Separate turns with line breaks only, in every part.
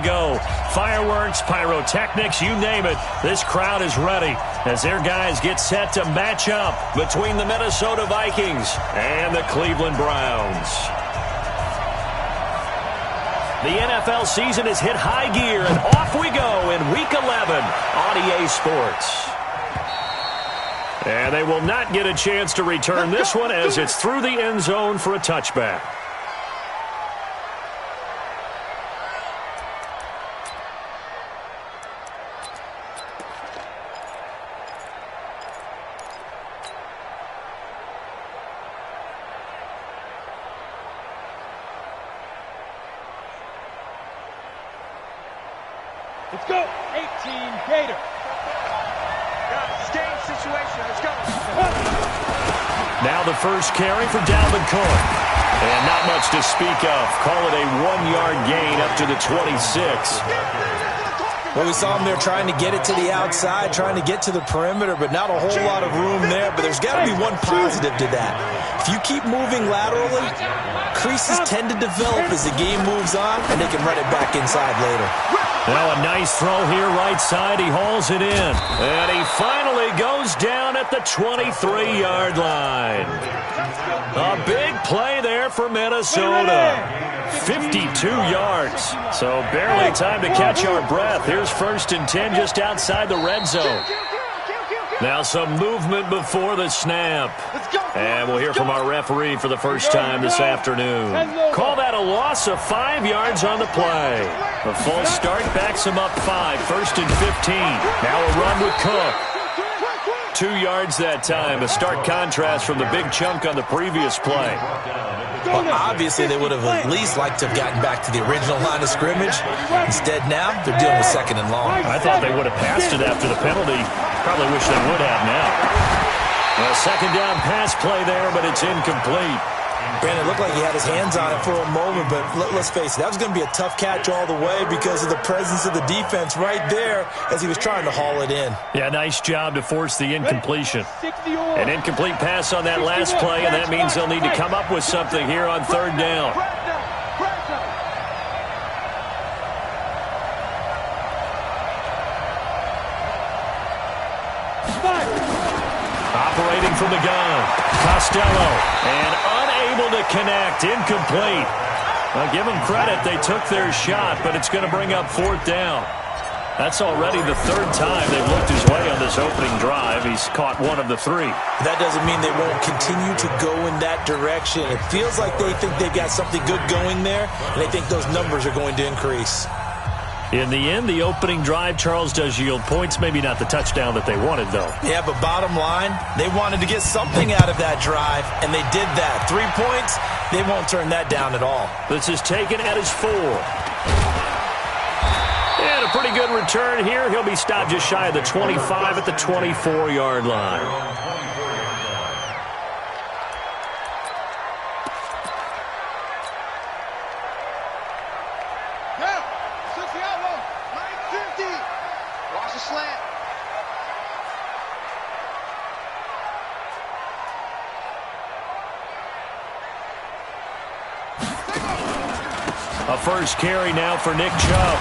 go. Fireworks, pyrotechnics, you name it. This crowd is ready as their guys get set to match up between the Minnesota Vikings and the Cleveland Browns. The NFL season has hit high gear, and off we go in Week 11 on EA Sports. And they will not get a chance to return this one as it's through the end zone for a touchback.
Let's go. 18 Gator. Game situation. Let's go.
Now the first carry for Dalvin Cook. And not much to speak of. Call it a 1-yard gain up to the 26.
Well, we saw him there trying to get it to the outside, trying to get to the perimeter, but not a whole lot of room there. But there's got to be one positive to that. If you keep moving laterally, creases tend to develop as the game moves on, and they can run it back inside later.
Now a nice throw here right side. He hauls it in. And he finally goes down at the 23-yard line. A big play there for Minnesota. 52 yards. So barely time to catch our breath. Here's 1st and 10 just outside the red zone. Now some movement before the snap. And we'll hear from our referee for the first time this afternoon. Call that a loss of 5 yards on the play. A false start backs him up 5. 1st and 15. Now a run with Cook. 2 yards that time. A stark contrast from the big chunk on the previous play.
Well, obviously, they would have at least liked to have gotten back to the original line of scrimmage. Instead, now, they're dealing with 2nd and long.
I thought they would have passed it after the penalty. Probably wish they would have now. A 2nd down pass play there, but it's incomplete.
Brandon, it looked like he had his hands on it for a moment, but let's face it, that was going to be a tough catch all the way because of the presence of the defense right there as he was trying to haul it in.
Yeah, nice job to force the incompletion. An incomplete pass on that last play, and that means they'll need to come up with something here on 3rd down. Operating from the gun, Costello, and unable to connect, incomplete. Well, give them credit, they took their shot, but it's going to bring up 4th down. That's already the 3rd time they've looked his way on this opening drive. He's caught 1 of the 3.
That doesn't mean they won't continue to go in that direction. It feels like they think they've got something good going there, and they think those numbers are going to increase.
In the end, the opening drive, Charles, does yield points. Maybe not the touchdown that they wanted, though.
Yeah, but bottom line, they wanted to get something out of that drive, and they did that. 3 points, they won't turn that down at all.
This is taken at his 4. And a pretty good return here. He'll be stopped just shy of the 25 at the 24-yard line. A first carry now for Nick Chubb.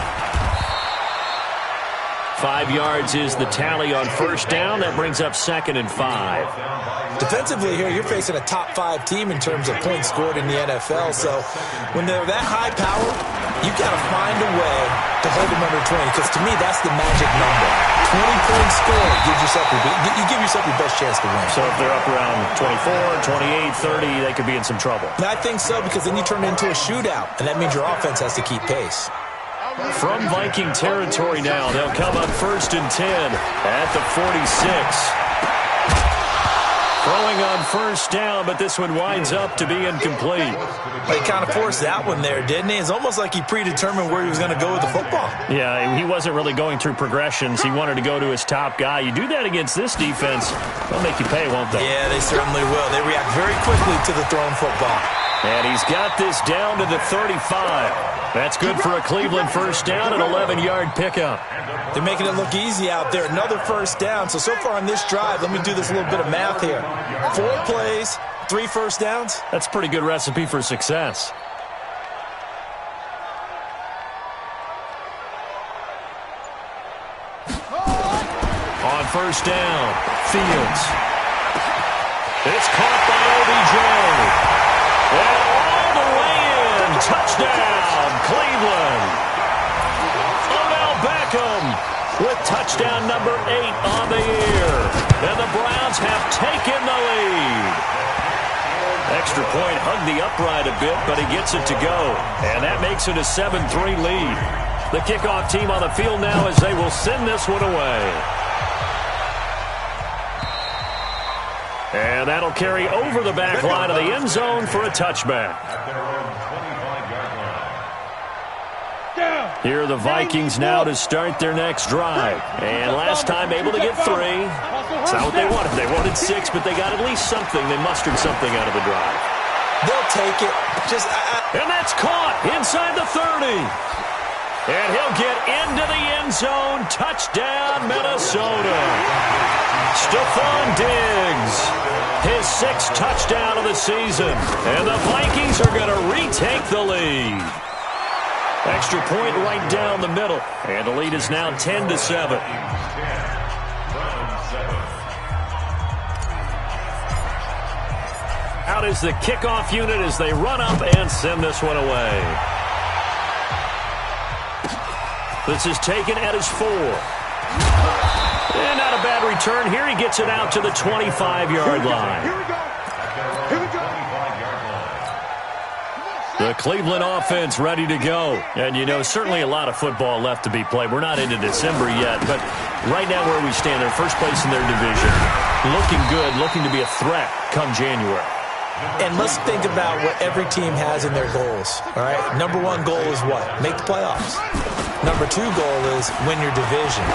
5 yards is the tally on 1st down. That brings up 2nd and 5.
Defensively here, you're facing a top 5 team in terms of points scored in the NFL. So when they're that high power, you've got to find a way to hold them under 20. Because to me, that's the magic number. 20 points scored gives yourself you give yourself your best chance to win.
So if they're up around 24, 28, 30, they could be in some trouble.
And I think so, because then you turn it into a shootout, and that means your offense has to keep pace.
From Viking territory now, they'll come up 1st and 10 at the 46. Throwing on 1st down, but this one winds up to be incomplete.
He kind of forced that one there, didn't he? It's almost like he predetermined where he was going to go with the football.
Yeah, he wasn't really going through progressions. He wanted to go to his top guy. You do that against this defense, they'll make you pay, won't they?
Yeah, they certainly will. They react very quickly to the thrown football.
And he's got this down to the 35. That's good for a Cleveland 1st down, an 11-yard pickup.
They're making it look easy out there. Another 1st down. So far on this drive, let me do this little bit of math here. 4 plays, 3 1st downs.
That's a pretty good recipe for success. on first down. Fields. It's caught by OBJ. And all the way in. Touchdown, Cleveland. Odell Beckham with touchdown number 8 on the year. And the Browns have taken the lead. Extra point hugged the upright a bit, but he gets it to go. And that makes it a 7-3 lead. The kickoff team on the field now as they will send this one away. And that'll carry over the back line of the end zone for a touchback. Here are the Vikings now to start their next drive. And last time able to get 3. It's not what they wanted. They wanted 6, but they got at least something. They mustered something out of the drive.
They'll take it.
And that's caught inside the 30. And he'll get into the end zone. Touchdown, Minnesota. Stephon Diggs, his 6th touchdown of the season. And the Vikings are going to retake the lead. Extra point right down the middle. And the lead is now 10-7. Out is the kickoff unit as they run up and send this one away. This is taken at his 4. And not a bad return here. He gets it out to the 25-yard line.
Here we go. Here we go.
The Cleveland offense ready to go. And, you know, certainly a lot of football left to be played. We're not into December yet, but right now where we stand, they're first place in their division. Looking good, looking to be a threat come January.
And let's think about what every team has in their goals, all right? Number 1 goal is what? Make the playoffs. Number 2 goal is win your division.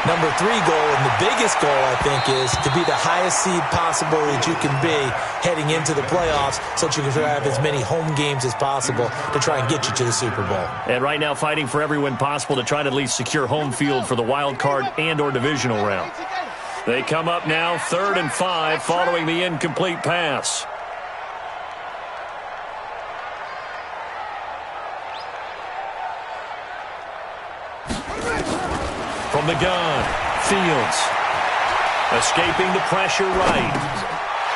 Number 3 goal, and the biggest goal, I think, is to be the highest seed possible that you can be heading into the playoffs so that you can have as many home games as possible to try and get you to the Super Bowl.
And right now fighting for every win possible to try to at least secure home field for the wild card and or divisional round. They come up now 3rd and 5 following the incomplete pass. From the gun, Fields. Escaping the pressure right.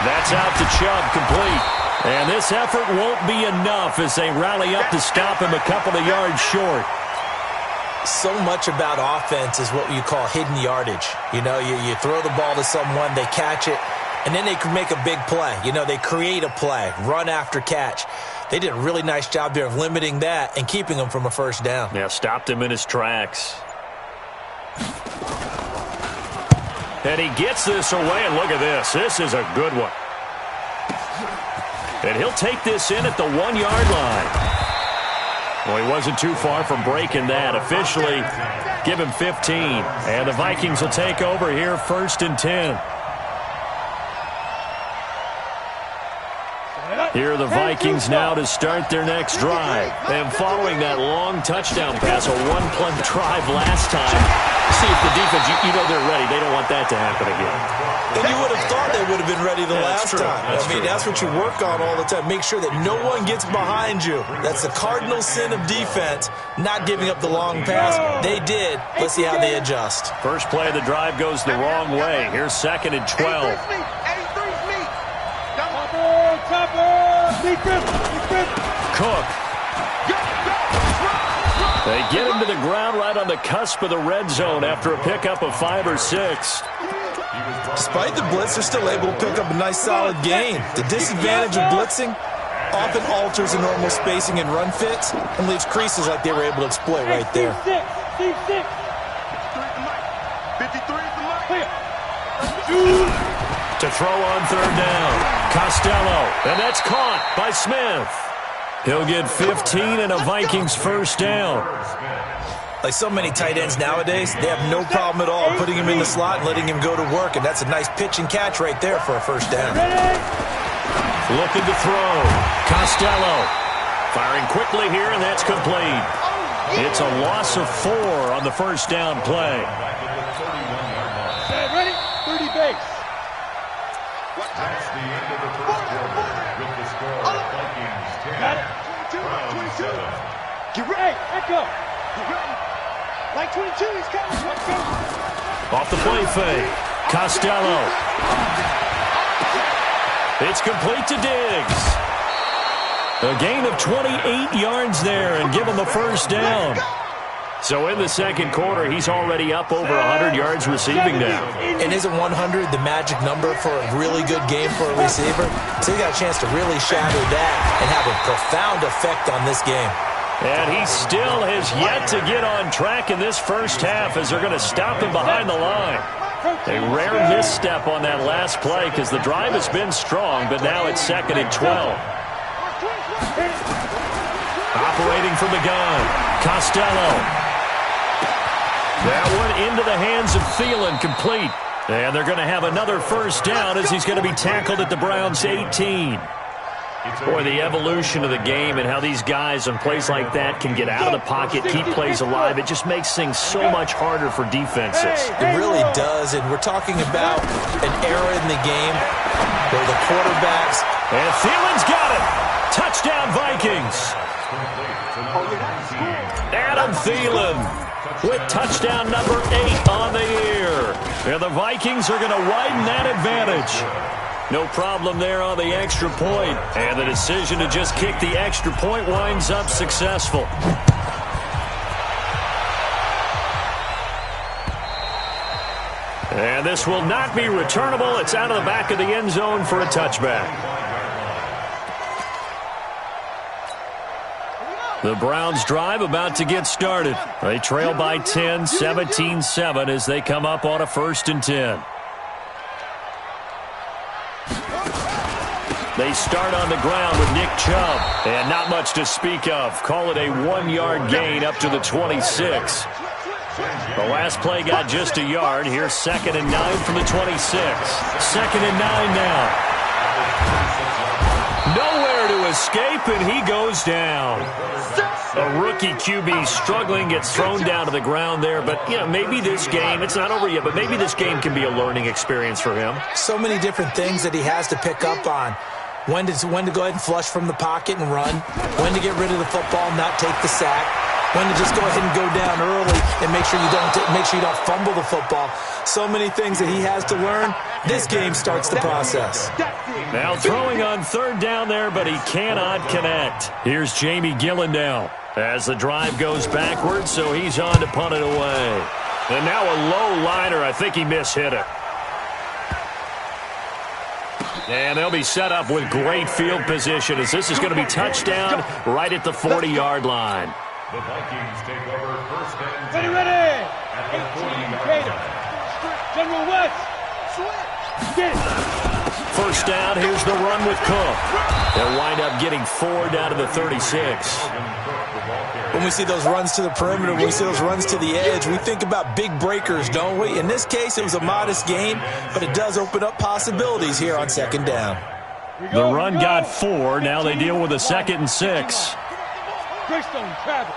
That's out to Chubb, complete. And this effort won't be enough as they rally up to stop him a couple of yards short.
So much about offense is what you call hidden yardage. You know, you throw the ball to someone, they catch it, and then they can make a big play. You know, they create a play, run after catch. They did a really nice job there of limiting that and keeping him from a first down.
Yeah, stopped him in his tracks. And he gets this away, and look at this. This is a good one. And he'll take this in at the 1-yard line. Well, he wasn't too far from breaking that. Officially, give him 15. And the Vikings will take over here 1st and 10. Here are the Vikings now to start their next drive. And following that long touchdown pass, a 1-play drive last time, see if the defense, you know they're ready. They don't want that to happen again.
And you would have thought they would have been ready the last time. That's what you work on all the time. Make sure that no one gets behind you. That's the cardinal sin of defense, not giving up the long pass. They did. Let's see how they adjust.
First play of the drive goes the wrong way. Here's 2nd and 12. Cook. They get him to the ground right on the cusp of the red zone after a pickup of 5 or 6.
Despite the blitz, they're still able to pick up a nice solid gain. The disadvantage of blitzing often alters the normal spacing and run fits and leaves creases like they were able to exploit right there.
To throw on 3rd down. Costello. And that's caught by Smith. He'll get 15 and a Vikings first down.
Like so many tight ends nowadays, they have no problem at all putting him in the slot and letting him go to work. And that's a nice pitch and catch right there for a first down.
Looking to throw. Costello. Firing quickly here, and that's complete. It's a loss of 4 on the first down play.
Ready? 30 base.
That's the end of the first quarter with the score Vikings 10.
Got it. 22. Get ready. Echo. Get ready. Like 22, he's coming. Let's go.
Off the play fake. Costello. It's complete to Diggs. A gain of 28 yards there and give him a first down. So in the second quarter, he's already up over 100 yards receiving now.
And isn't 100 the magic number for a really good game for a receiver? So he got a chance to really shatter that and have a profound effect on this game.
And he still has yet to get on track in this first half as they're going to stop him behind the line. A rare misstep on that last play because the drive has been strong, but now it's 2nd and 12. Operating from the gun, Costello. That one into the hands of Thielen, complete. And they're going to have another first down as he's going to be tackled at the Browns' 18. Boy, the evolution of the game and how these guys on plays like that can get out of the pocket, keep plays alive, it just makes things so much harder for defenses.
It really does, and we're talking about an era in the game where the quarterbacks...
And Thielen's got it! Touchdown, Vikings! Adam Thielen with touchdown number 8 on the year. And the Vikings are going to widen that advantage. No problem there on the extra point. And the decision to just kick the extra point winds up successful. And this will not be returnable. It's out of the back of the end zone for a touchback. The Browns drive about to get started. They trail by 10, 17-7 as they come up on a 1st and 10. They start on the ground with Nick Chubb. And not much to speak of. Call it a 1-yard gain up to the 26. The last play got just a yard. Here's 2nd and 9 from the 26. 2nd and 9 now. Nowhere to escape, and he goes down. A rookie QB struggling, gets thrown down to the ground there. But, you know, maybe this game, it's not over yet, but maybe this game can be a learning experience for him.
So many different things that he has to pick up on. When to go ahead and flush from the pocket and run. When to get rid of the football and not take the sack. When to just go ahead and go down early and make sure you don't fumble the football. So many things that he has to learn. This game starts the process.
Now throwing on 3rd down there, but he cannot connect. Here's Jamie Gillen now as the drive goes backwards, so he's on to punt it away. And now a low liner. I think he mishit it. And they'll be set up with great field position as this is going to be touchdown right at the 40-yard line.
The Vikings take over 1st and 10.
Ready!
At the
18, General West! Get it!
First down, here's the run with Cook. They'll wind up getting 4 down to the 36.
When we see those runs to the perimeter, when we see those runs to the edge, we think about big breakers, don't we? In this case, it was a modest gain, but it does open up possibilities here on 2nd down.
The run got 4. Now they deal with a 2nd and 6.
Greystone travel.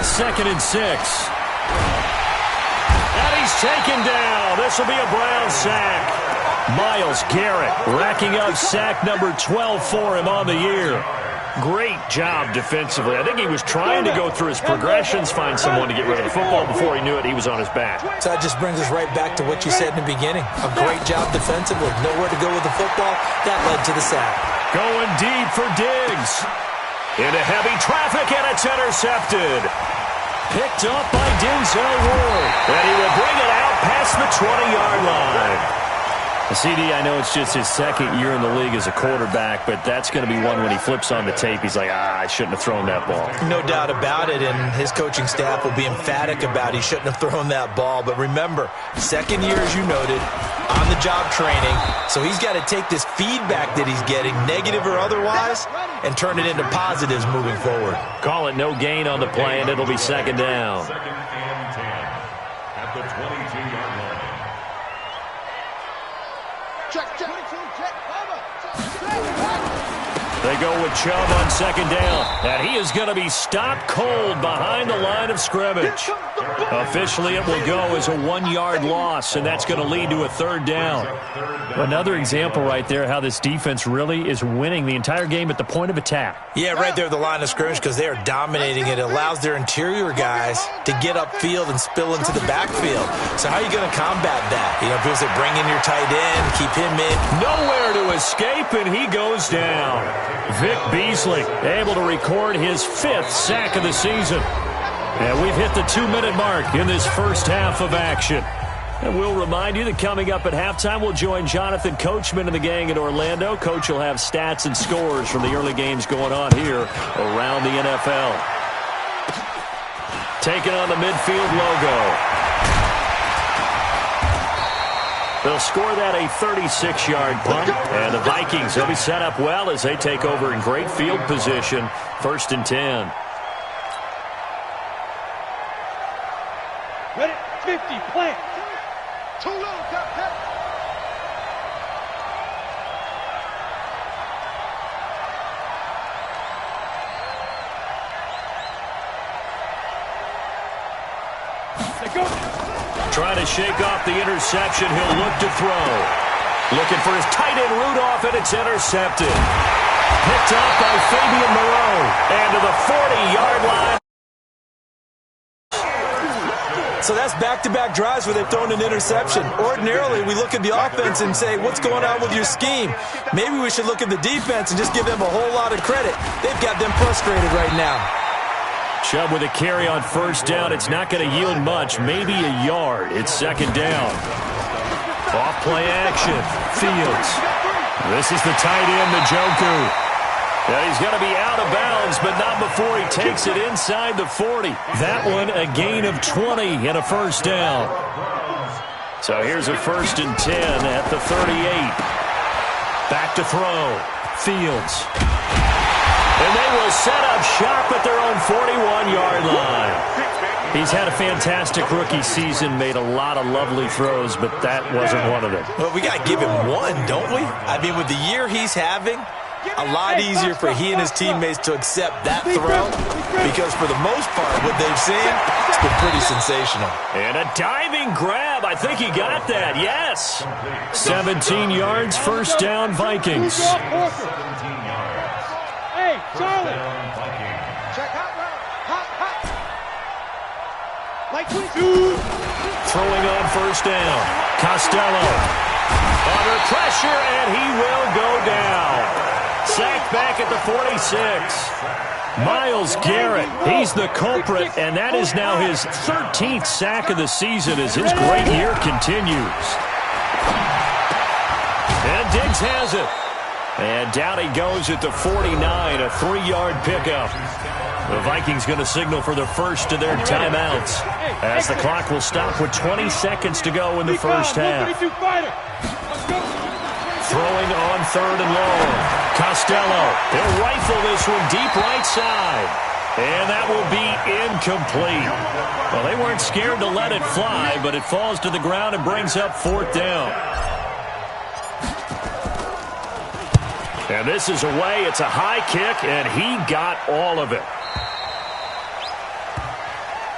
2nd and 6. And he's taken down. This will be a Brown sack. Myles Garrett racking up sack number 12 for him on the year. Great job defensively. I think he was trying to go through his progressions, find someone to get rid of the football. Before he knew it, he was on his back.
So that just brings us right back to what you said in the beginning. A great job defensively. Nowhere to go with the football. That led to the sack.
Going deep for Diggs. Into heavy traffic, and it's intercepted. Picked up by Denzel Ward. And he will bring it out past the 20-yard line. CD, I know it's just his 2nd year in the league as a quarterback, but that's going to be one when he flips on the tape, he's like, I shouldn't have thrown that ball.
No doubt about it, and his coaching staff will be emphatic about he shouldn't have thrown that ball. But remember, 2nd year, as you noted, on-the-job training, so he's got to take this feedback that he's getting, negative or otherwise, and turn it into positives moving forward.
Call it no gain on the play, and it'll be 2nd down.
2nd and 10 at the 22-yard line.
They go with Chubb on second down, and he is going to be stopped cold behind the line of scrimmage. Officially, it will go as a 1-yard loss, and that's going to lead to a third down. Another example right there how this defense really is winning the entire game at the point of attack.
Yeah, right there at the line of scrimmage because they are dominating it. It allows their interior guys to get upfield and spill into the backfield. So how are you going to combat that? You know, people say bring in your tight end, keep him in.
Nowhere to escape, and he goes down. Vic Beasley able to record his 5th sack of the season. And we've hit the 2-minute mark in this first half of action. And we'll remind you that coming up at halftime, we'll join Jonathan Coachman and the gang in Orlando. Coach will have stats and scores from the early games going on here around the NFL. Taking on the midfield logo. They'll score that a 36-yard punt. And the Vikings will be set up well as they take over in great field position. 1st and 10.
Ready? 50, plant. Too low, got that.
Trying to shake off the interception. He'll look to throw. Looking for his tight end Rudolph, and it's intercepted. Picked up by Fabian Moreau. And to the 40-yard line.
So that's back-to-back drives where they've thrown an interception. Ordinarily, we look at the offense and say, what's going on with your scheme? Maybe we should look at the defense and just give them a whole lot of credit. They've got them frustrated right now.
Chubb with a carry on 1st down. It's not going to yield much, maybe a yard. It's 2nd down. Off play action. Fields. This is the tight end, Njoku. Yeah, he's going to be out of bounds, but not before he takes it inside the 40. That one a gain of 20 and a 1st down. So here's a 1st and 10 at the 38. Back to throw. Fields. And they will set up shop at their own 41-yard line. He's had a fantastic rookie season, made a lot of lovely throws, but that wasn't one of them.
Well, we got to give him one, don't we? I mean, with the year he's having, a lot easier for he and his teammates to accept that throw because for the most part, what they've seen, it's been pretty sensational.
And a diving grab. I think he got that. Yes. 17 yards, 1st down, Vikings.
Hey, Charlie. Check out hot. Like we do.
Throwing on 1st down. Costello. Under pressure, and he will go down. Sacked back at the 46. Miles Garrett, he's the culprit, and that is now his 13th sack of the season as his great year continues. And Diggs has it. And down he goes at the 49, a 3-yard pickup. The Vikings going to signal for the first of their timeouts as the clock will stop with 20 seconds to go in the first half. Throwing on 3rd and long. Costello, he'll rifle this one deep right side. And that will be incomplete. Well, they weren't scared to let it fly, but it falls to the ground and brings up 4th down. And this is away. It's a high kick, and he got all of it.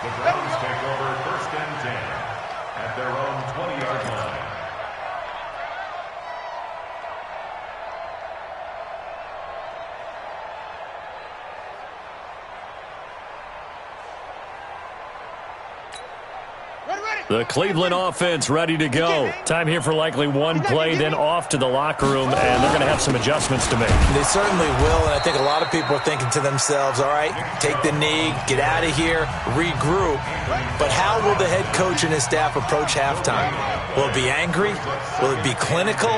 The Browns take over 1st and 10 at their own 20-yard line.
The Cleveland offense ready to go. Time here for likely one play, then off to the locker room, and they're going to have some adjustments to make.
They certainly will, and I think a lot of people are thinking to themselves, all right, take the knee, get out of here, regroup. But how will the head coach and his staff approach halftime? Will it be angry? Will it be clinical?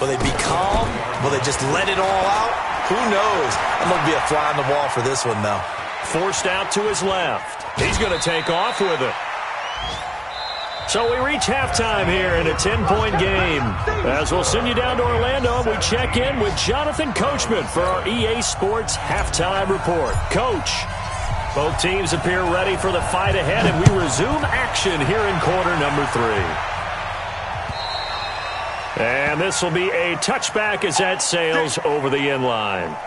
Will they be calm? Will they just let it all out? Who knows? I'm going to be a fly on the wall for this one, though.
Forced out to his left. He's going to take off with it. So we reach halftime here in a 10-point game. As we'll send you down to Orlando, we check in with Jonathan Coachman for our EA Sports Halftime Report. Coach, both teams appear ready for the fight ahead, and we resume action here in quarter number 3. And this will be a touchback as that sails over the end line.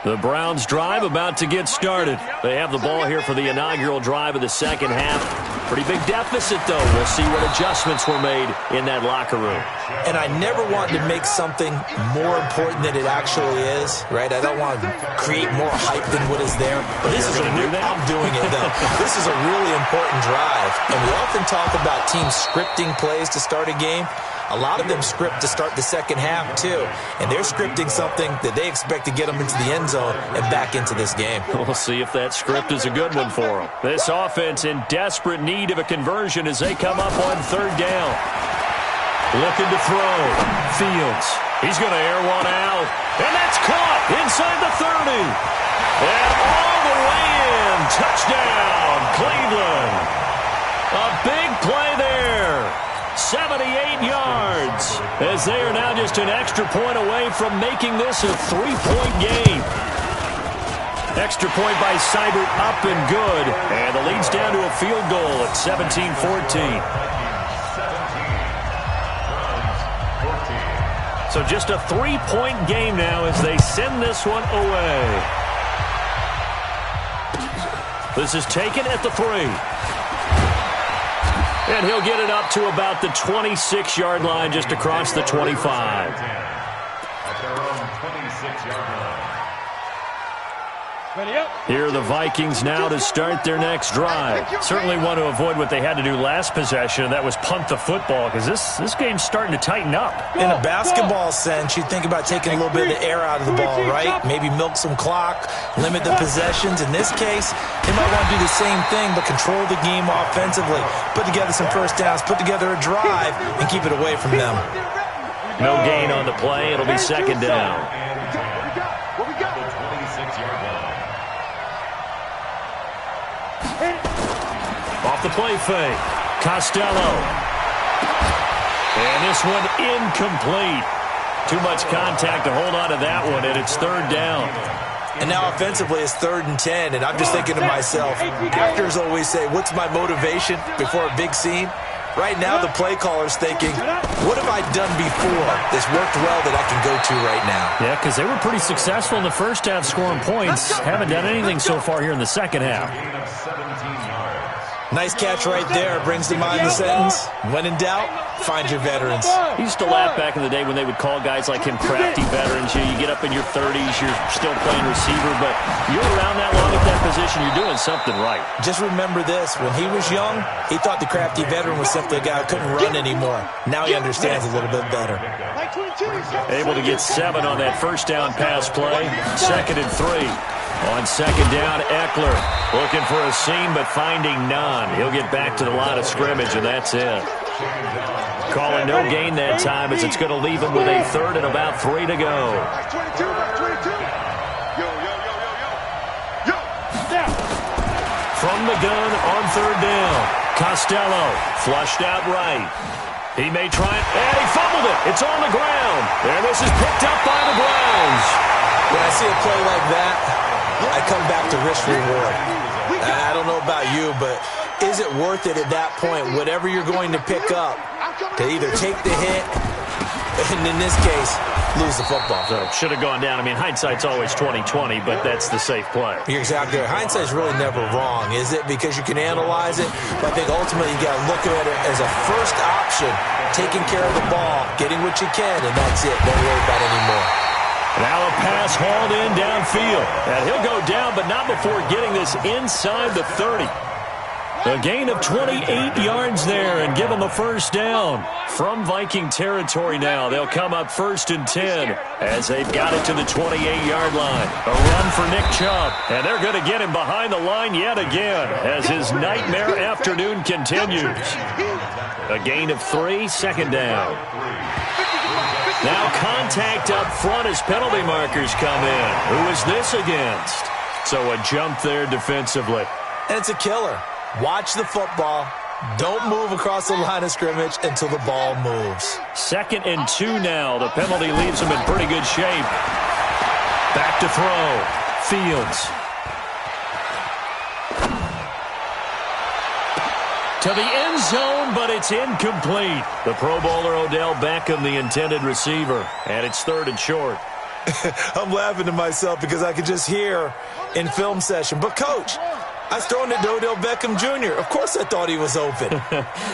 The Browns drive about to get started. They have the ball here for the inaugural drive of the second half. Pretty big deficit, though. We'll see what adjustments were made in that locker room.
And I never want to make something more important than it actually is, right? I don't want to create more hype than what is there. But this is I'm doing it, though. This is a really important drive. And we often talk about teams scripting plays to start a game. A lot of them script to start the second half, too. And they're scripting something that they expect to get them into the end zone and back into this game.
We'll see if that script is a good one for them. This offense in desperate need of a conversion as they come up on third down. Looking to throw. Fields. He's going to air one out. And that's caught inside the 30. And all the way in. Touchdown, Cleveland. A big play there. 78 yards, as they are now just an extra point away from making this a three-point game. Extra point by Seibert, up and good, and the lead's down to a field goal at 17-14. So just a three-point game now as they send this one away. This is taken at the 3. And he'll get it up to about the 26-yard line, just across the 25.
At their own 26-yard line.
Here are the Vikings now to start their next drive. Certainly want to avoid what they had to do last possession, and that was punt the football, because this game's starting to tighten up.
In a basketball sense, you think about taking a little bit of the air out of the ball, right? Maybe milk some clock, limit the possessions. In this case, they might want to do the same thing, but control the game offensively. Put together some first downs, put together a drive, and keep it away from them.
No gain on the play. It'll be second down. Off the play fake. Costello. And this one incomplete. Too much contact to hold on to that one, and it's third down.
And now offensively it's 3rd and 10, and I'm just thinking to myself, actors always say, what's my motivation before a big scene? Right now the play caller's thinking, what have I done before that's worked well that I can go to right now?
Yeah, because they were pretty successful in the first half scoring points. Haven't done anything so far here in the second half.
Nice catch right there. Brings to mind the sentence, when in doubt, find your veterans.
He used to laugh back in the day when they would call guys like him crafty veterans. You get up in your 30s, you're still playing receiver, but you're around that long at that position, you're doing something right.
Just remember this. When he was young, he thought the crafty veteran was simply a guy who couldn't run anymore. Now he understands a little bit better.
Able to get 7 on that first down pass play. 2nd and 3. On second down, Eckler looking for a seam but finding none. He'll get back to the line of scrimmage, and that's it. Calling no gain that time as it's going to leave him with a 3rd and about 3 to go. From the gun on 3rd down, Costello flushed out right. He may try it, and he fumbled it. It's on the ground, and this is picked up by the Browns.
When I see a play like that, I come back to risk-reward. I don't know about you, but is it worth it at that point, whatever you're going to pick up, to either take the hit, and in this case, lose the football?
So should have gone down. I mean, hindsight's always 20/20, but that's the safe play.
You're exactly right. Hindsight's really never wrong, is it? Because you can analyze it, but I think ultimately you got to look at it as a first option, taking care of the ball, getting what you can, and that's it. Don't worry about it anymore.
Now a pass hauled in downfield. And he'll go down, but not before getting this inside the 30. A gain of 28 yards there and give them a first down. From Viking territory now, they'll come up 1st and 10 as they've got it to the 28-yard line. A run for Nick Chubb, and they're going to get him behind the line yet again as his nightmare afternoon continues. A gain of 3, 2nd down. Now contact up front as penalty markers come in. Who is this against? So a jump there defensively.
And it's a killer. Watch the football. Don't move across the line of scrimmage until the ball moves.
2nd and 2 now. The penalty leaves him in pretty good shape. Back to throw. Fields. To the end zone, but it's incomplete. The Pro Bowler Odell Beckham, the intended receiver, and it's 3rd and short.
I'm laughing to myself because I could just hear in film session. But, Coach, I was throwing to Odell Beckham Jr. Of course I thought he was open.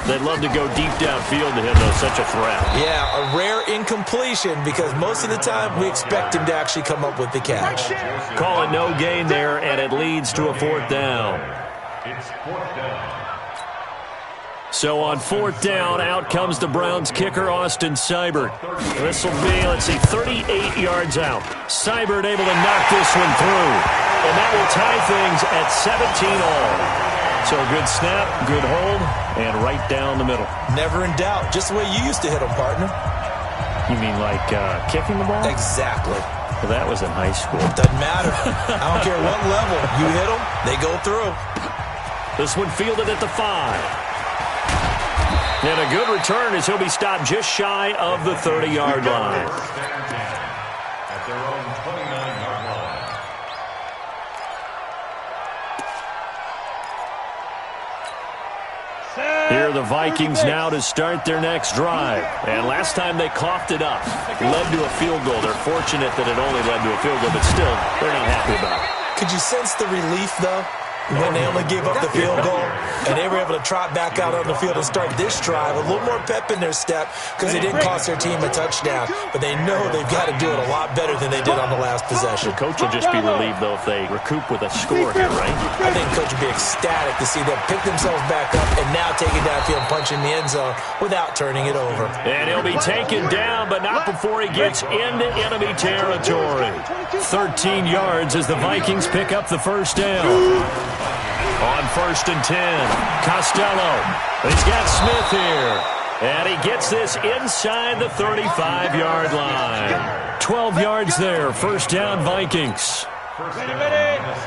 They'd love to go deep downfield to him, though, such a threat.
Yeah, a rare incompletion because most of the time we expect him to actually come up with the catch.
Call it no gain there, and it leads to a 4th down.
It's 4th down.
So on 4th down, out comes the Browns kicker, Austin Seibert. This will be, 38 yards out. Seibert able to knock this one through. And that will tie things at 17 all. So a good snap, good hold, and right down the middle.
Never in doubt. Just the way you used to hit them, partner.
You mean like kicking the ball?
Exactly.
Well, that was in high school.
Doesn't matter. I don't care what level. You hit them, they go through.
This one fielded at the 5. And a good return as he'll be stopped just shy of the 30-yard line.
At their own 29-yard line.
Here are the Vikings now to start their next drive. And last time they coughed it up, led to a field goal. They're fortunate that it only led to a field goal, but still, they're not happy about it.
Could you sense the relief, though? When they only gave up the field goal, and they were able to trot back out on the field and start this drive. A little more pep in their step because they didn't cost their team a touchdown. But they know they've got to do it a lot better than they did on the last possession.
The coach will just be relieved, though, if they recoup with a score here, right?
I think coach would be ecstatic to see them pick themselves back up and now take it downfield and punch in the end zone without turning it over.
And he'll be taken down, but not before he gets into enemy territory. 13 yards as the Vikings pick up the 1st down. On 1st and 10, Costello. He's got Smith here. And he gets this inside the 35-yard line. 12 yards there, 1st down Vikings.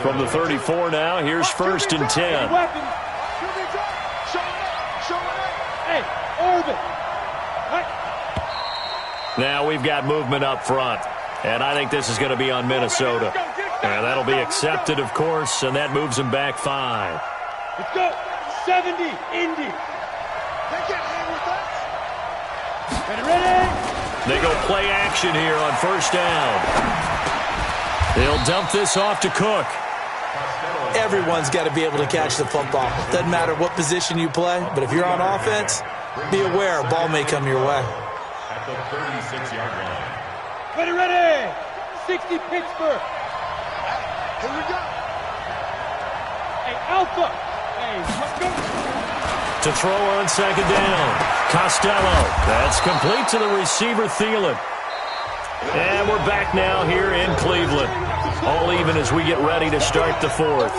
From the 34 now, here's 1st and 10. Now we've got movement up front. And I think this is going to be on Minnesota. And that'll be accepted, of course, and that moves them back 5.
Let's go. 70, Indy. They can't hang with us. Ready?
They go play action here on 1st down. They'll dump this off to Cook.
Everyone's got to be able to catch the football. Doesn't matter what position you play, but if you're on offense, be aware a ball may come your way.
At the 36-yard line.
Ready. 60, Pittsburgh. Here we go. Hey, Alpha. Hey, let's go.
To throw on 2nd down. Costello. That's complete to the receiver, Thielen. And we're back now here in Cleveland. All even as we get ready to start the 4th.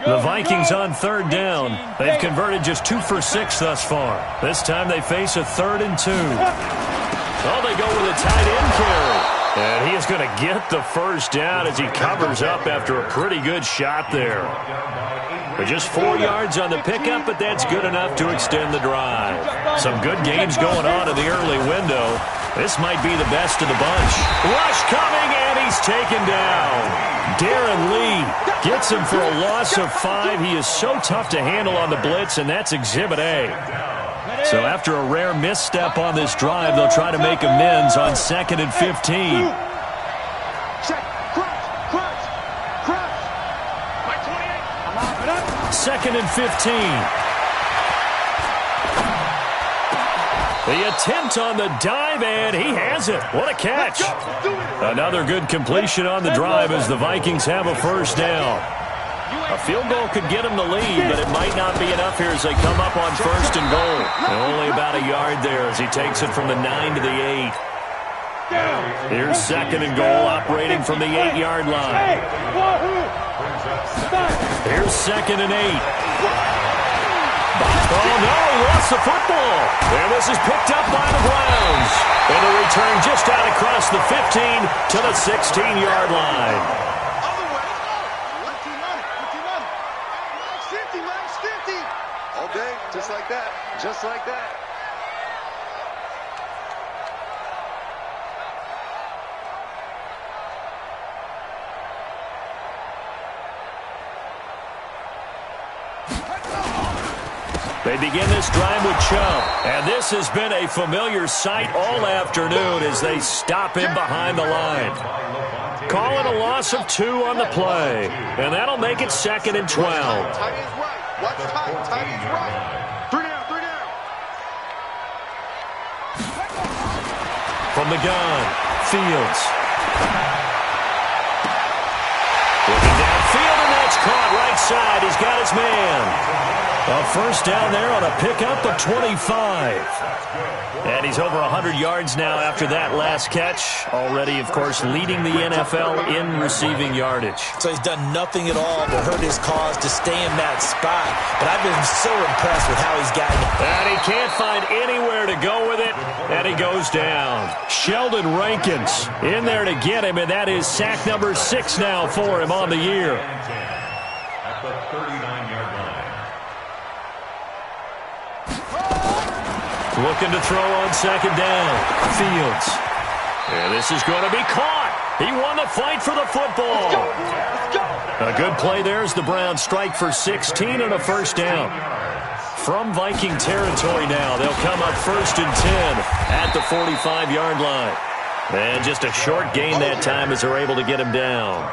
The Vikings on 3rd down. They've converted just 2 for 6 thus far. This time they face a 3rd and 2. Oh, they go with a tight end carry. And he is going to get the 1st down as he covers up after a pretty good shot there. But just 4 yards on the pickup, but that's good enough to extend the drive. Some good games going on in the early window. This might be the best of the bunch. Rush coming, and he's taken down. Darren Lee gets him for a loss of 5. He is so tough to handle on the blitz, and that's Exhibit A. So after a rare misstep on this drive, they'll try to make amends on 2nd and 15.
Check. Crunch.
2nd and 15. The attempt on the dive, and he has it. What a catch. Another good completion on the drive as the Vikings have a 1st down. A field goal could get them the lead, but it might not be enough here as they come up on 1st and goal. Only about a yard there as he takes it from the 9 to the 8. Here's 2nd and goal, operating from the 8-yard line. Here's 2nd and 8. Oh, no, he lost the football. And this is picked up by the Browns. And the return just out across the 15 to the 16-yard line.
Other way. What team on it? What team on it? Max 50. All day, just like that. Just like that.
They begin this drive with Chubb, and this has been a familiar sight all afternoon as they stop him behind the line. Call it a loss of 2 on the play, and that'll make it 2nd and 12.
Tight end's right. Watch tight. Tight end's right. 3 down, 3 down.
From the gun, Fields. Looking downfield, and that's caught right side. He's got his man. A first down there on a pickup of 25. And he's over 100 yards now after that last catch. Already, of course, leading the NFL in receiving yardage.
So he's done nothing at all to hurt his cause to stay in that spot. But I've been so impressed with how he's gotten it.
And he can't find anywhere to go with it, and he goes down. Sheldon Rankins in there to get him, and that is sack number 6 now for him on the year.
At the 39-yard line.
Looking to throw on 2nd down. Fields. And this is going to be caught. He won the fight for the football.
Let's go.
A good play there as the Browns strike for 16 and a first down. From Viking territory now, they'll come up 1st and 10 at the 45-yard line. And just a short gain that time as they're able to get him down.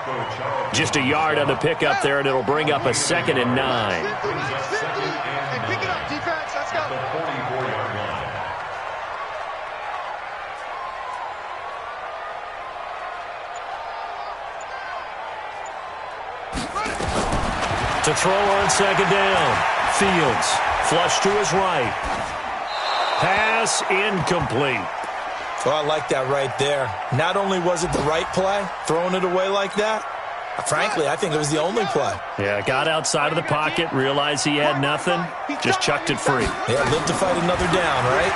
Just a yard on the pickup there, and it'll bring up a 2nd and 9.
50, and pick it up, defense. Let's go.
The 44-yard line.
To throw on 2nd down. Fields. Flush to his right. Pass incomplete.
Oh, I like that right there. Not only was it the right play, throwing it away like that, frankly, I think it was the only play.
Yeah, got outside of the pocket, realized he had nothing, just chucked it free.
Yeah, live to fight another down, right?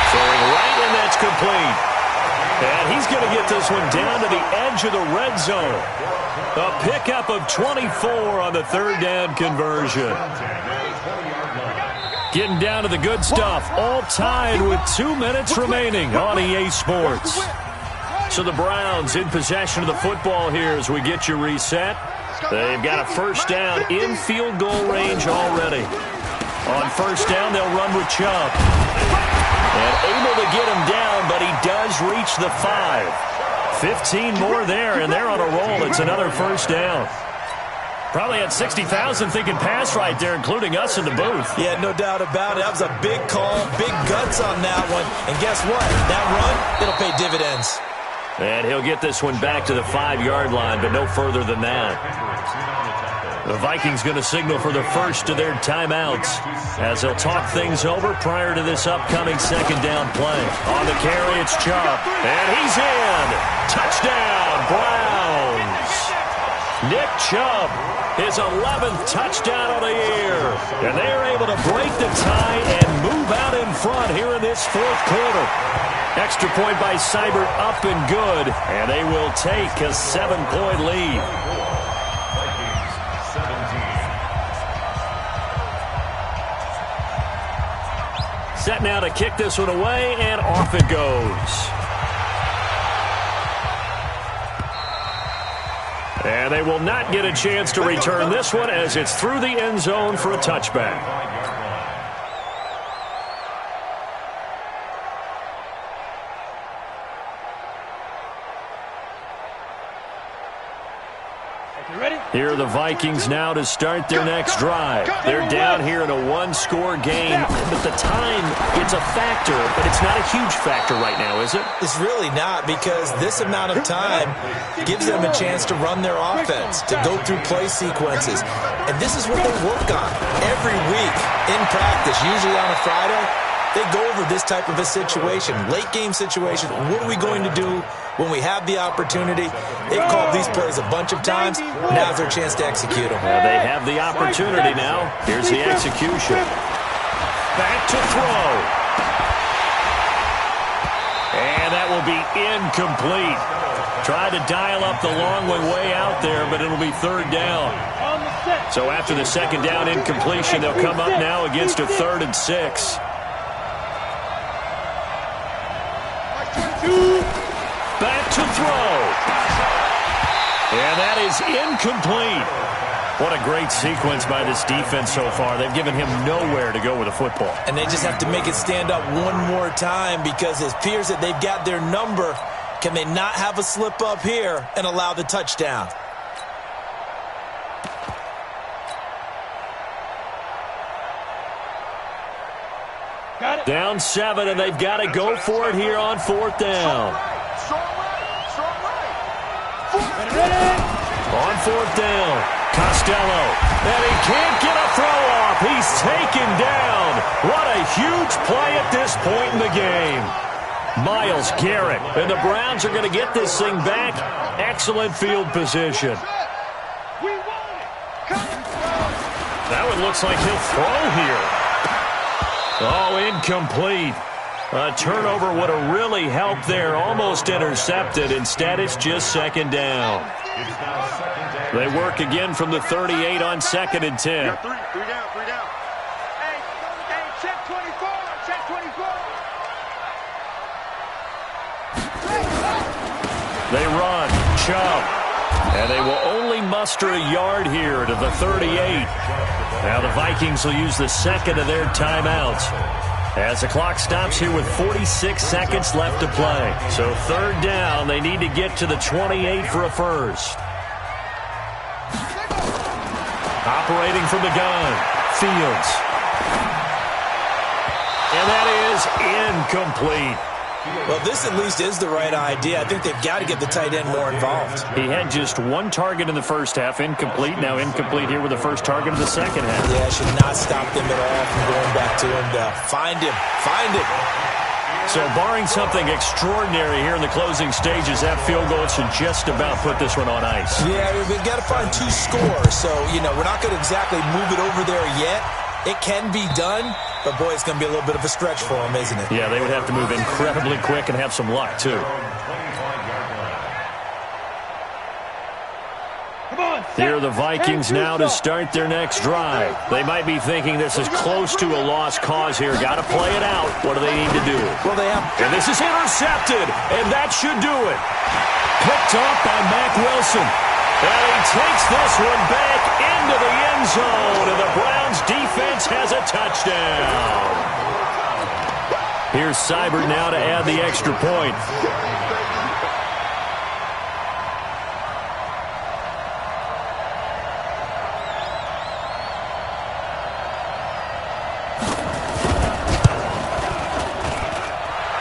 Throwing right, and that's complete. And he's going to get this one down to the edge of the red zone. A pickup of 24 on the 3rd down conversion. Getting down to the good stuff, all tied with 2 minutes remaining on EA Sports. So the Browns in possession of the football here as we get you reset. They've got a first down in field goal range already. On first down, they'll run with Chubb. And able to get him down, but he does reach the 5. 15 more there, and they're on a roll. It's another first down. Probably had 60,000 thinking pass right there, including us in the booth.
Yeah, no doubt about it. That was a big call, big guts on that one. And guess what? That run, it'll pay dividends.
And he'll get this one back to the 5-yard line, but no further than that. The Vikings going to signal for the first of their timeouts as they'll talk things over prior to this upcoming 2nd down play. On the carry, it's Chubb. And he's in. Touchdown, Browns. Nick Chubb, his 11th touchdown of the year. And they're able to break the tie and move out in front here in this 4th quarter. Extra point by Seibert up and good. And they will take a 7-point lead.
Vikings 17.
Set now to kick this one away, and off it goes. And they will not get a chance to return this one as it's through the end zone for a touchback. Here are the Vikings now to start their next drive. They're down here in a 1-score game, but the time, it's a factor, but it's not a huge factor right now, is it?
It's really not, because this amount of time gives them a chance to run their offense, to go through play sequences. And this is what they work on every week in practice, usually on a Friday. they go over this type of a situation, late game situation. What are we going to do when we have the opportunity? They've called these plays a bunch of times. Now's their chance to execute them.
They have the opportunity now. Here's the execution. Back to throw. And that will be incomplete. Tried to dial up the long way out there, but it'll be third down. So after the second down incompletion, they'll come up now against a 3rd and 6. Back to throw. And that is incomplete. What a great sequence by this defense so far. They've given him nowhere to go with the football.
And they just have to make it stand up one more time because it appears that they've got their number. Can they not have a slip up here and allow the touchdown?
Down 7, and they've got to go for it here on 4th down. On 4th down, Costello, and he can't get a throw off. He's taken down. What a huge play at this point in the game. Myles Garrett, and the Browns are going to get this thing back. Excellent field position. That one looks like he'll throw here. Oh, incomplete. A turnover would have really helped there. Almost intercepted. Instead, it's just 2nd down. They work again from the 38 on 2nd and 10.
Three down. Hey, check 24. Check 24.
They run. Chubb. And they will only muster a yard here to the 38. Now the Vikings will use the 2nd of their timeouts as the clock stops here with 46 seconds left to play. So 3rd down, they need to get to the 28 for a first. Operating from the gun, Fields. And that is incomplete.
Well, this at least is the right idea. I think they've got to get the tight end more involved.
He had just 1 target in the first half, incomplete. Now incomplete here with the first target of the second half.
Yeah, should not stop them at all from going back to him to find him.
So barring something extraordinary here in the closing stages, that field goal should just about put this one on ice.
Yeah, we've got to find 2 scores. So, we're not going to exactly move it over there yet. It can be done, but, boy, it's going to be a little bit of a stretch for them, isn't it?
Yeah, they would have to move incredibly quick and have some luck, too. Here are the Vikings now to start their next drive. They might be thinking this is close to a lost cause here. Got to play it out. What do they need to do?
Well, they have.
And this is intercepted, and that should do it. Picked up by Mack Wilson. And he takes this one back into the end zone, and the Browns defense has a touchdown. Here's Seibert now to add the extra point.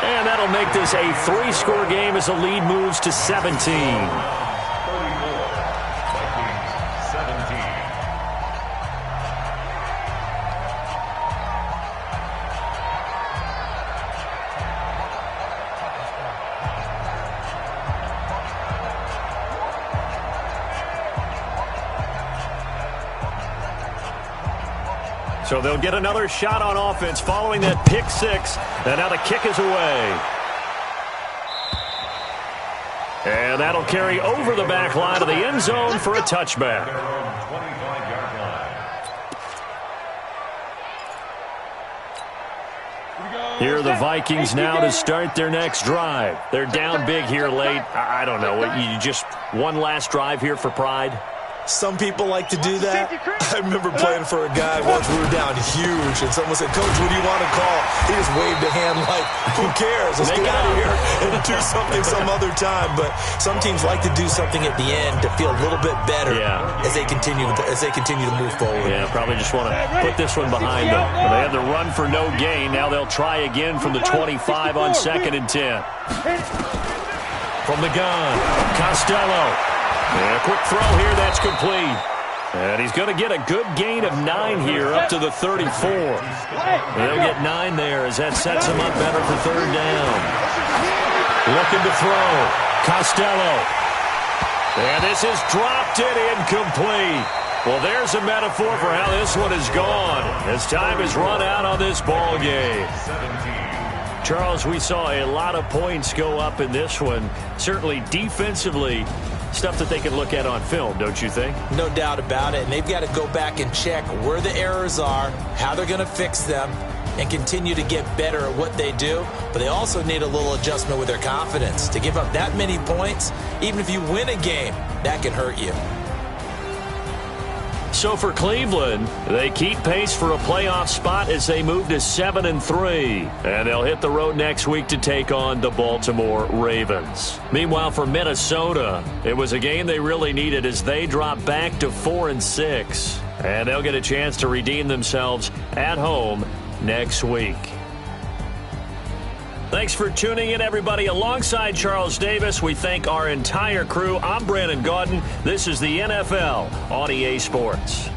And that'll make this a 3-score game as the lead moves to 17. So they'll get another shot on offense following that pick 6. And now the kick is away. And that'll carry over the back line of the end zone for a touchback. Here are the Vikings now to start their next drive. They're down big here late. I don't know. You just one last drive here for pride?
Some people like to do that. I remember playing for a guy once. We were down huge, and someone said, "Coach, what do you want to call?" He just waved a hand like, "Who cares? Let's get out of here and do something some other time." But some teams like to do something at the end to feel a little bit better as they continue to move forward.
Yeah, probably just want to put this one behind them. They had the run for no gain. Now they'll try again from the 25 on 2nd and 10. From the gun, Costello. And a quick throw here, that's complete. And he's going to get a good gain of 9 here up to the 34. They'll get 9 there as that sets him up better for third down. Looking to throw. Costello. And this is dropped it incomplete. Well, there's a metaphor for how this one is gone as time is run out on this ball game. Charles, we saw a lot of points go up in this one. Certainly defensively, stuff that they can look at on film, don't you think?
No doubt about it. And they've got to go back and check where the errors are, how they're going to fix them, and continue to get better at what they do. But they also need a little adjustment with their confidence. To give up that many points, even if you win a game, that can hurt you.
So for Cleveland, they keep pace for a playoff spot as they move to 7-3. And they'll hit the road next week to take on the Baltimore Ravens. Meanwhile, for Minnesota, it was a game they really needed as they drop back to 4-6. And they'll get a chance to redeem themselves at home next week. Thanks for tuning in, everybody. Alongside Charles Davis, we thank our entire crew. I'm Brandon Gaudin. This is the NFL on EA Sports.